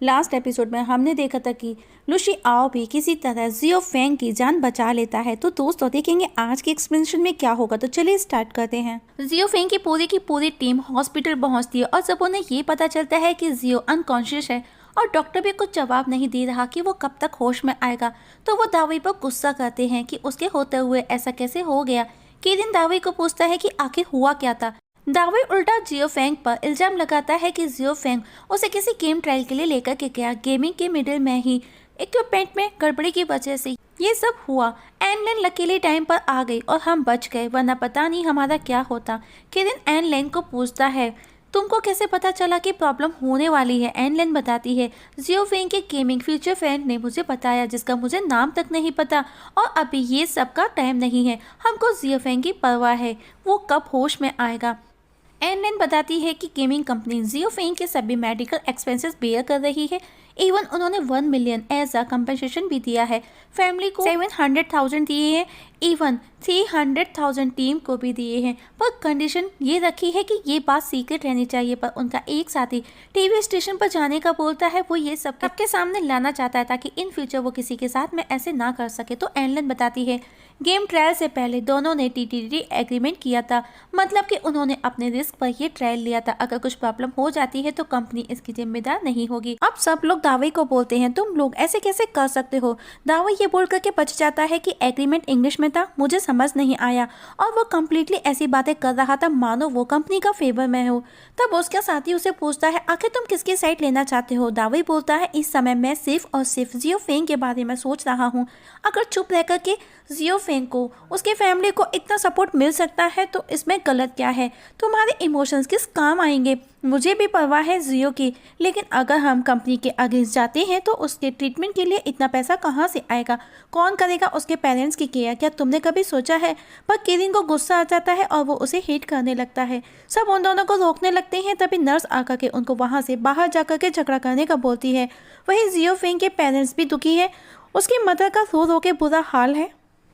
Last episode में हमने देखा था कि लुशी आओ भी किसी तरह जियो फेंग की जान बचा लेता है। तो दोस्तों देखेंगे आज के एक्सप्लेनेशन में क्या होगा। तो चलिए स्टार्ट करते हैं। जियो फेंग की पूरी टीम हॉस्पिटल पहुंचती है और जब उन्हें ये पता चलता है कि जियो अनकॉन्शियस है और डॉक्टर भी कुछ जवाब नहीं दे रहा कि वो कब तक होश में आएगा, तो वो दावी पर गुस्सा करते हैं कि उसके होते हुए ऐसा कैसे हो गया। किरिन दावी को पूछता है कि आखिर हुआ क्या था। दावी उल्टा जियो फेंग पर इल्जाम लगाता है कि जियो फेंग उसे किसी गेम ट्रायल के लिए लेकर के गया। गेमिंग के मिडिल में ही इक्विपमेंट में गड़बड़ी की वजह से ये सब हुआ। एनलेन लकीली टाइम पर आ गई और हम बच गए, वरना पता नहीं हमारा क्या होता। किरिन एनलेन को पूछता है तुमको कैसे पता चला कि प्रॉब्लम होने वाली है। एनलेन बताती है जियो फेंग के गेमिंग फ्यूचर फ्रेंड ने मुझे बताया, जिसका मुझे नाम तक नहीं पता, और अभी ये सब का टाइम नहीं है। हमको जियो फेंग की परवाह है, वो कब होश में आएगा। एनलेन बताती है कि गेमिंग कंपनी जियो फेंग के सभी मेडिकल एक्सपेंसेस बेयर कर रही है। इवन उन्होंने 1 मिलियन एज अ कंपनसेशन भी दिया है। फैमिली को 700,000 दिए हैं, इवन 300,000 टीम को भी दिए हैं, पर कंडीशन ये रखी है कि ये बात सीक्रेट रहनी चाहिए। पर उनका एक साथी टीवी स्टेशन पर जाने का बोलता है, वो ये सबके सामने लाना चाहता है ताकि इन फ्यूचर वो किसी के साथ में ऐसे ना कर सके। तो एनलेन बताती है गेम ट्रायल से पहले दोनों ने टीटीडी एग्रीमेंट किया था, मतलब कि उन्होंने अपने रिस्क पर ये ट्रायल लिया था। अगर कुछ प्रॉब्लम हो जाती है तो कंपनी इसकी जिम्मेदार नहीं होगी। अब सब लोग दावे को बोलते हैं तुम लोग ऐसे कैसे कर सकते हो। दावे ये बोल करके बच जाता है कि एग्रीमेंट इंग्लिश में था, मुझे समझ नहीं आया, और वो कम्प्लीटली ऐसी बातें कर रहा था मानो वो कंपनी का फेवर में हो। तब उसका साथी उसे पूछता है आखिर तुम किसकी साइड लेना चाहते हो। दावे बोलता है इस समय मैं सिर्फ और सिर्फ जियो फेंग के बारे में सोच रहा हूँ। अगर चुप रह करके जियो फेंग को उसके फैमिली को इतना सपोर्ट मिल सकता है तो इसमें गलत क्या है। तुम्हारे इमोशंस किस काम आएंगे। मुझे भी परवाह है जियो की, लेकिन अगर हम कंपनी के अगेंस्ट जाते हैं तो उसके ट्रीटमेंट के लिए इतना पैसा कहाँ से आएगा। कौन करेगा उसके पेरेंट्स की केयर, क्या तुमने कभी सोचा है। पर किरिन को गुस्सा आ जाता है और वो उसे हेट करने लगता है। सब उन दोनों को रोकने लगते हैं, तभी नर्स आकर के उनको वहाँ से बाहर जाकर के झगड़ा करने का बोलती है। वहीं जियो फेंग के पेरेंट्स भी दुखी है, उसकी मदर का रो रो के बुरा हाल है।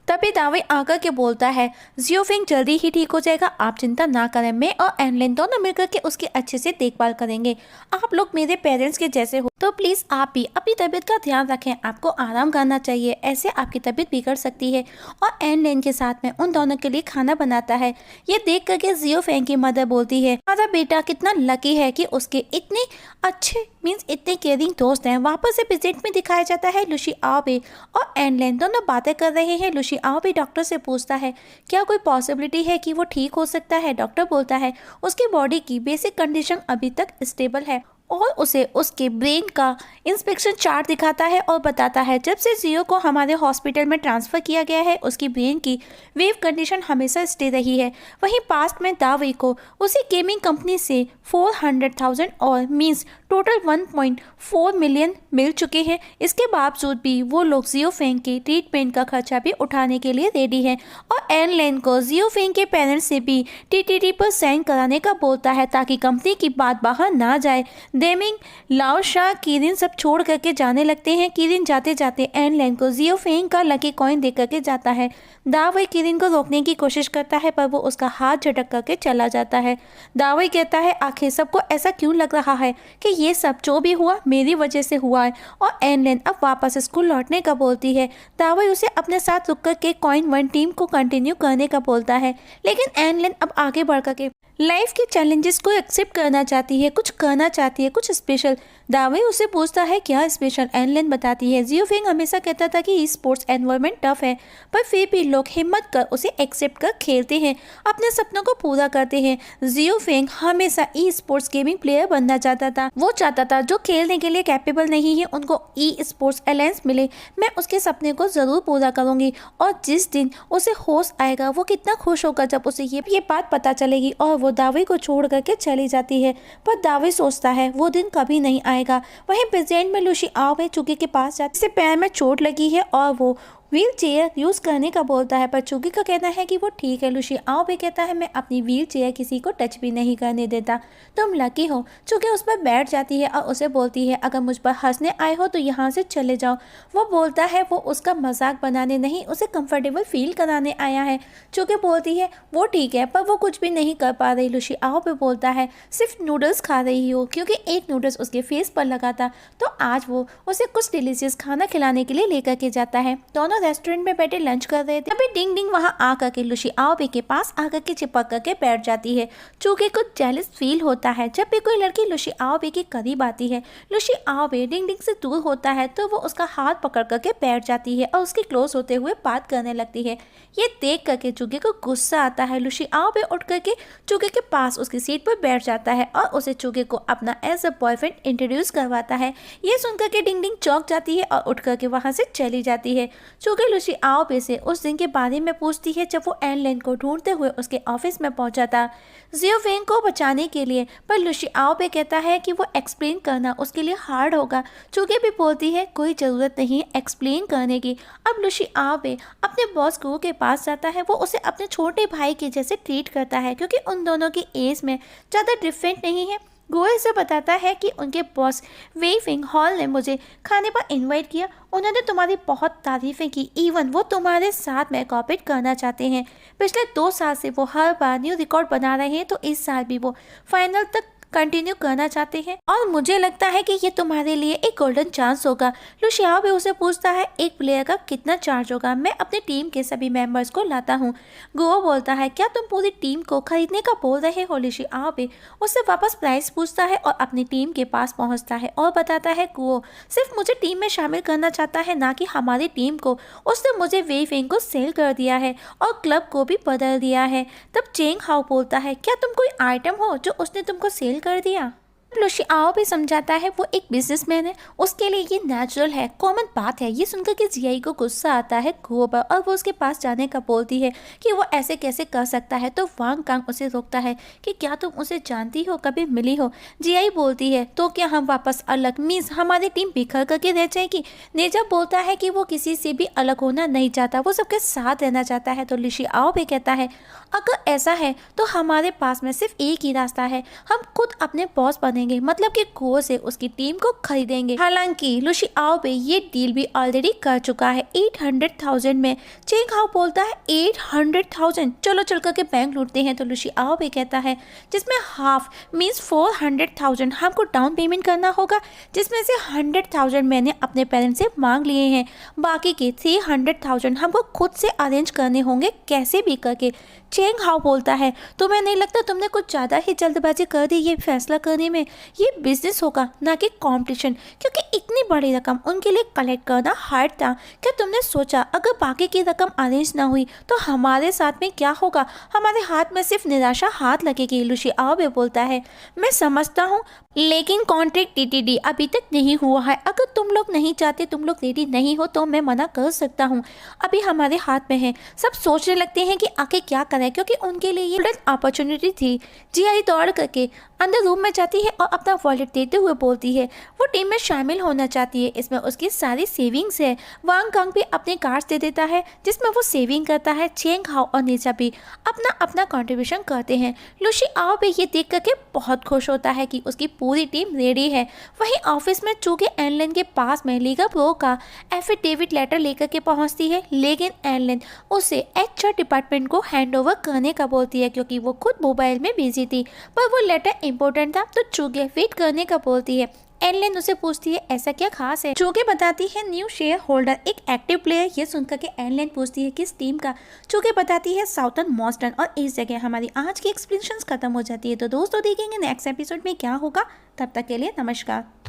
तभी दावे आकर के बोलता है जियो फेंग जल्दी ही ठीक हो जाएगा, आप चिंता ना करें, मैं और एनलेन दोनों मिलकर के उसकी अच्छे से देखभाल करेंगे। आप लोग मेरे पेरेंट्स के जैसे हो, तो प्लीज़ आप भी अपनी तबीयत का ध्यान रखें, आपको आराम करना चाहिए, ऐसे आपकी तबीयत बिगड़ सकती है। और एनलेन के साथ में उन दोनों के लिए खाना बनाता है। ये देख करके जियो फेंग की मदर बोलती है हमारा बेटा कितना लकी है कि उसके इतने अच्छे मीन्स इतने केयरिंग दोस्त हैं। वापस से प्रेजेंट में दिखाया जाता है लुशी आओबे और एनलेन दोनों बातें कर रहे हैं। लुशी आओबे डॉक्टर से पूछता है क्या कोई पॉसिबिलिटी है कि वो ठीक हो सकता है। डॉक्टर बोलता है उसकी बॉडी की बेसिक कंडीशन अभी तक स्टेबल है, और उसे उसके ब्रेन का इंस्पेक्शन चार्ट दिखाता है और बताता है जब से जियो को हमारे हॉस्पिटल में ट्रांसफ़र किया गया है उसकी ब्रेन की वेव कंडीशन हमेशा स्टे रही है। वहीं पास्ट में दावे को उसी गेमिंग कंपनी से 400,000 और मीन्स टोटल 1.4 मिलियन मिल चुके हैं। इसके बावजूद भी वो लोग जियो फेंग के ट्रीटमेंट का खर्चा भी उठाने के लिए रेडी हैं, और एनलेन को जियो फेंग के पेरेंट्स से भी टीटीडी पर साइन कराने का बोलता है ताकि कंपनी की बात बाहर ना जाए। डेमिंग, लाओ शाह, किरिन सब छोड़ करके जाने लगते हैं। किरिन जाते जाते एनलेन को जियो फेंग का लकी कॉइन दे करके जाता है। दावे किरिन को रोकने की कोशिश करता है पर वो उसका हाथ झटक करके चला जाता है। दावे कहता है आखिर सबको ऐसा क्यों लग रहा है कि ये सब जो भी हुआ मेरी वजह से हुआ है, और एनलेन अब वापस स्कूल लौटने का बोलती है। दावे उसे अपने साथ रुक करके कॉइन 1 टीम को कंटिन्यू करने का बोलता है, लेकिन एनलेन अब आगे बढ़ करके लाइफ के चैलेंजेस को एक्सेप्ट करना चाहती है, कुछ करना चाहती है, कुछ स्पेशल। दावे उसे पूछता है क्या स्पेशल। एनलेन बताती है जियो फेंग हमेशा कहता था कि स्पोर्ट्स एनवायरनमेंट टफ है, पर फिर भी लोग हिम्मत कर उसे एक्सेप्ट कर खेलते हैं, अपने सपनों को पूरा करते हैं। जियो फेंग हमेशा ई स्पोर्ट्स गेमिंग प्लेयर बनना चाहता था। वो चाहता था जो खेलने के लिए कैपेबल नहीं है उनको ई स्पोर्ट्स अलायंस मिले। मैं उसके सपने को ज़रूर पूरा करूँगी, और जिस दिन उसे होश आएगा वो कितना खुश होगा जब उसे ये बात पता चलेगी। और वो दावे को छोड़ करके चली जाती है, पर दावे सोचता है वो दिन कभी नहीं आएगा। वहीं प्रेजेंट में लुशी आओबे चुकी के पास जाती से पैर में चोट लगी है और वो व्हील चेयर यूज करने का बोलता है, पर चूगी का कहना है कि वो ठीक है। लुशी आओ भी कहता है मैं अपनी व्हील चेयर किसी को टच भी नहीं करने देता, तुम लकी हो। चूगी उस पर बैठ जाती है और उसे बोलती है अगर मुझ पर हंसने आए हो तो यहाँ से चले जाओ। वो बोलता है वो उसका मजाक बनाने नहीं, उसे कंफर्टेबल फील कराने आया है। चूगी बोलती है वो ठीक है, पर वो कुछ भी नहीं कर पा रही। लुशी आओ पे बोलता है सिर्फ नूडल्स खा रही हो, क्योंकि एक नूडल्स उसके फेस पर लगा था, तो आज वो उसे कुछ डिलीशियस खाना खिलाने के लिए लेकर के जाता है। दोनों रेस्टोरेंट में बैठे लंच कर रहे थे, अभी डिंग डिंग वहाँ आकर के लुशी आओबे के पास आकर के चिपक करके बैठ जाती है। चूंकि कुछ जेलस फील होता है जब भी कोई लड़की लुशी आओबे के करीब आती है। लुशी आओबे डिंग डिंग से दूर होता है तो वो उसका हाथ पकड़ करके बैठ जाती है और उसके क्लोज होते हुए बात करने लगती है। ये देख करके चूंकि को गुस्सा आता है। लुशी आओबे उठ करके चूंकि के पास उसकी सीट पर बैठ जाता है और उसे चूंकि को अपना एज अ बॉयफ्रेंड इंट्रोड्यूस करवाता है। ये सुनकर के डिंग डिंग चौंक जाती है और उठ करके वहां से चली जाती है। चूंकि लुशी आओबे से उस दिन के बारे में पूछती है जब वो एनलेन को ढूंढते हुए उसके ऑफिस में पहुंचा था जियो फेंग को बचाने के लिए, पर लुशी आओबे कहता है कि वो एक्सप्लेन करना उसके लिए हार्ड होगा। चूंकि भी बोलती है कोई ज़रूरत नहीं एक्सप्लेन करने की। अब लुशी आओबे अपने बॉस गुओ के पास जाता है, वो उसे अपने छोटे भाई के जैसे ट्रीट करता है क्योंकि उन दोनों की एज में ज़्यादा डिफरेंट नहीं है। गुओ से बताता है कि उनके बॉस वेई फिंग हॉल ने मुझे खाने पर इनवाइट किया, उन्होंने तुम्हारी बहुत तारीफें की, इवन वो तुम्हारे साथ में कॉपरेट करना चाहते हैं। पिछले 2 साल से वो हर बार न्यू रिकॉर्ड बना रहे हैं, तो इस साल भी वो फाइनल तक कंटिन्यू करना चाहते हैं और मुझे लगता है कि ये तुम्हारे लिए एक गोल्डन चांस होगा। लुशी आओबे उसे पूछता है एक प्लेयर का कितना चार्ज होगा, मैं अपने टीम के सभी मेंबर्स को लाता हूँ। गुओ बोलता है क्या तुम पूरी टीम को खरीदने का बोल रहे हो। लुशी आओबे उससे वापस प्राइस पूछता है और अपनी टीम के पास पहुँचता है और बताता है गुओ सिर्फ मुझे टीम में शामिल करना चाहता है, ना कि हमारी टीम को। उसने मुझे वेई फिंग को सेल कर दिया है और क्लब को भी बदल दिया है। तब चेंग हाओ बोलता है क्या तुम कोई आइटम हो जो उसने तुमको सेल कर दिया। लुशी आओबे समझाता है वो एक बिजनेसमैन है, उसके लिए ये नेचुरल है, कॉमन बात है। ये सुनकर के जियाई को गुस्सा आता है गुओ पर और वो उसके पास जाने का बोलती है कि वो ऐसे कैसे कर सकता है, तो वांग कांग उसे रोकता है कि क्या तुम उसे जानती हो, कभी मिली हो। जियाई बोलती है तो क्या हम वापस अलग मीन्स हमारी टीम बिखर करके रह जाएगी। नेजा बोलता है कि वो किसी से भी अलग होना नहीं चाहता, वो सबके साथ रहना चाहता है। तो लुशी आओबे कहता है अगर ऐसा है तो हमारे पास में सिर्फ एक ही रास्ता है, हम खुद अपने बॉस बनेंगे, मतलब कि गुओ से उसकी टीम को खरीदेंगे। हालांकि लुशी आओबे ये डील भी ऑलरेडी कर चुका है 800,000 में। चेंग हाओ बोलता है 800,000, चलो चल करके बैंक लूटते हैं। तो लुशी आओबे कहता है जिसमें हाफ मीन्स 400,000 हमको डाउन पेमेंट करना होगा, जिसमें से 100,000 मैंने अपने पेरेंट्स से मांग लिए हैं, बाकी के 300,000 हमको खुद से अरेंज करने होंगे कैसे भी करके। चेंग हाओ बोलता है तुम्हें नहीं लगता तुमने कुछ ज़्यादा ही जल्दबाजी कर दी ये फैसला करने में, ये बिजनेस होगा ना कि कंपटीशन, क्योंकि इतनी बड़ी रकम उनके लिए कलेक्ट करना हार्ड था। क्या तुमने सोचा अगर बाकी की रकम अरेंज ना हुई तो हमारे साथ में क्या होगा, हमारे हाथ में सिर्फ निराशा हाथ लगेगी। लुशी आओबे बोलता है मैं समझता हूँ, लेकिन कॉन्ट्रैक्ट टीटीडी अभी तक नहीं हुआ है, अगर तुम लोग नहीं चाहते, तुम लोग रेडी नहीं हो तो मैं मना कर सकता हूँ, अभी हमारे हाथ में है। सब सोचने लगते हैं कि आखिर क्या करें, क्योंकि उनके लिए ये अपॉर्चुनिटी थी। जियाई दौड़ करके अंदर रूम में जाती है और अपना वॉलेट देते हुए बोलती है वो टीम में शामिल होना चाहती है, इसमें उसकी सारी सेविंग्स है। वांग कांग भी अपने कार्ड्स दे देता है जिसमें वो सेविंग करता है। चेंग हाओ और नेजा भी अपना अपना कंट्रीब्यूशन करते हैं। लुशी आओबे ये देख करके बहुत खुश होता है कि उसकी पूरी टीम रेडी है। वहीं ऑफिस में चूंकि एनलेन के पास में लीगा प्रो का एफिडेविट लेटर लेकर के पहुंचती है, लेकिन एनलेन उसे एचआर डिपार्टमेंट को हैंड ओवर करने का बोलती है क्योंकि वो खुद मोबाइल में बिजी थी, पर वो लेटर इंपॉर्टेंट था तो चूगे वेट करने का बोलती है। एनलेन उसे पूछती है ऐसा क्या खास है। चूगे बताती है न्यू शेयर होल्डर एक एक्टिव प्लेयर। ये सुनकर के एनलेन पूछती है किस टीम का। चूगे बताती है साउथर्न मॉस्टर्न। और इस जगह हमारी आज की एक्सप्लेनेशन खत्म हो जाती है। तो दोस्तों देखेंगे नेक्स्ट एपिसोड में क्या होगा, तब तक के लिए नमस्कार।